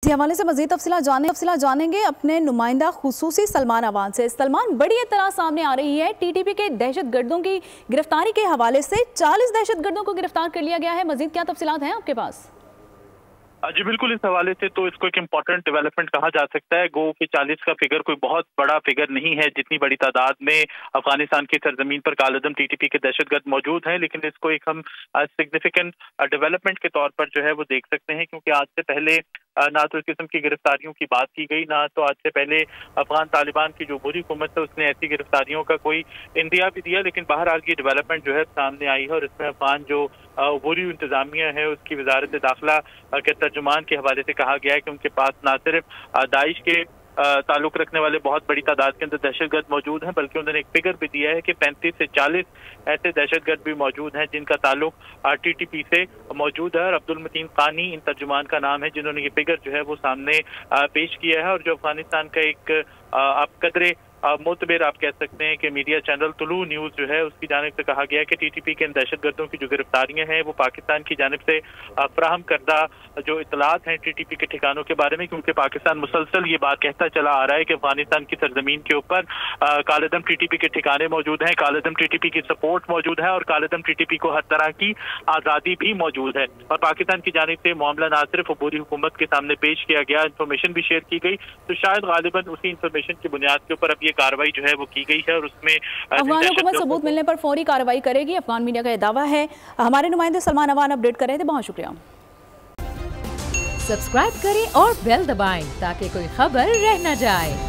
इसी हवाले से मज़ीद तफसीलात जानेंगे अपने नुमाइंदा खुसूसी सलमान अवान से। सलमान, बड़ी इत्तला सामने आ रही है टीटीपी के दहशतगर्दों की गिरफ्तारी के हवाले से। 40 दहशतगर्दों को गिरफ्तार कर लिया गया है। मज़ीद क्या तफसीलात हैं आपके पास? जी बिल्कुल, इस हवाले से तो इसको एक इम्पोर्टेंट डेवलपमेंट कहा जा सकता है। गो कि 40 का फिगर कोई बहुत बड़ा फिगर नहीं है। जितनी बड़ी तादाद में अफगानिस्तान की सरजमीन पर कालअदम टीटीपी के दहशतगर्द मौजूद हैं, लेकिन इसको एक हम सिग्निफिकेंट डेवलपमेंट के तौर पर जो है वो देख सकते हैं, क्योंकि आज से पहले ना तो इस किस्म की गिरफ्तारियों की बात की गई, ना तो आज से पहले अफगान तालिबान की जो बुरी हुकूमत है उसने ऐसी गिरफ्तारियों का कोई इंदिया भी दिया। लेकिन बहरहाल की डेवलपमेंट जो है सामने आई है और इसमें अफगान जो बुरी इंतजामिया है उसकी वजारत दाखिला के तर्जुमान के हवाले से कहा गया है कि उनके पास ना सिर्फ दाइश के ताल्लुक रखने वाले बहुत बड़ी तादाद के अंदर दहशतगर्द मौजूद हैं, बल्कि उन्होंने एक फिगर भी दिया है कि 35 से 40 ऐसे दहशतगर्द भी मौजूद हैं जिनका ताल्लुक टीटीपी से मौजूद है। और अब्दुल मतीन कानी इन तर्जुमान का नाम है जिन्होंने ये फिगर जो है वो सामने पेश किया है। और जो अफगानिस्तान का एक आप कदरे मोतबर आप कह सकते हैं कि मीडिया चैनल तुलू न्यूज जो है उसकी जानिब से कहा गया है कि टीटीपी के इन दहशतगर्दों की जो गिरफ्तारियां हैं वो पाकिस्तान की जानिब से फराहम करदा जो इतलात हैं टीटीपी के ठिकानों के बारे में, क्योंकि पाकिस्तान मुसलसल ये बात कहता चला आ रहा है कि अफगानिस्तान की सरजमीन के ऊपर कालअदम टीटीपी के ठिकाने मौजूद हैं, कालअदम टीटीपी की सपोर्ट मौजूद है और कालअदम टीटीपी को हर तरह की आज़ादी भी मौजूद है। और पाकिस्तान की जानिब से मामला ना सिर्फ अबूरी हुकूमत के सामने पेश किया गया, इंफॉर्मेशन भी शेयर की गई, तो शायद गालिबन उसी इंफॉर्मेशन की बुनियाद के ऊपर अब ये कार्रवाई जो है वो की गई है और उसमें अफगान हुकूमत सबूत मिलने पर फौरी कार्रवाई करेगी, अफगान मीडिया का यह दावा है। हमारे नुमाइंदे सलमान अवान अपडेट कर रहे थे, बहुत शुक्रिया। सब्सक्राइब करें और बेल दबाएं ताकि कोई खबर रह न जाए।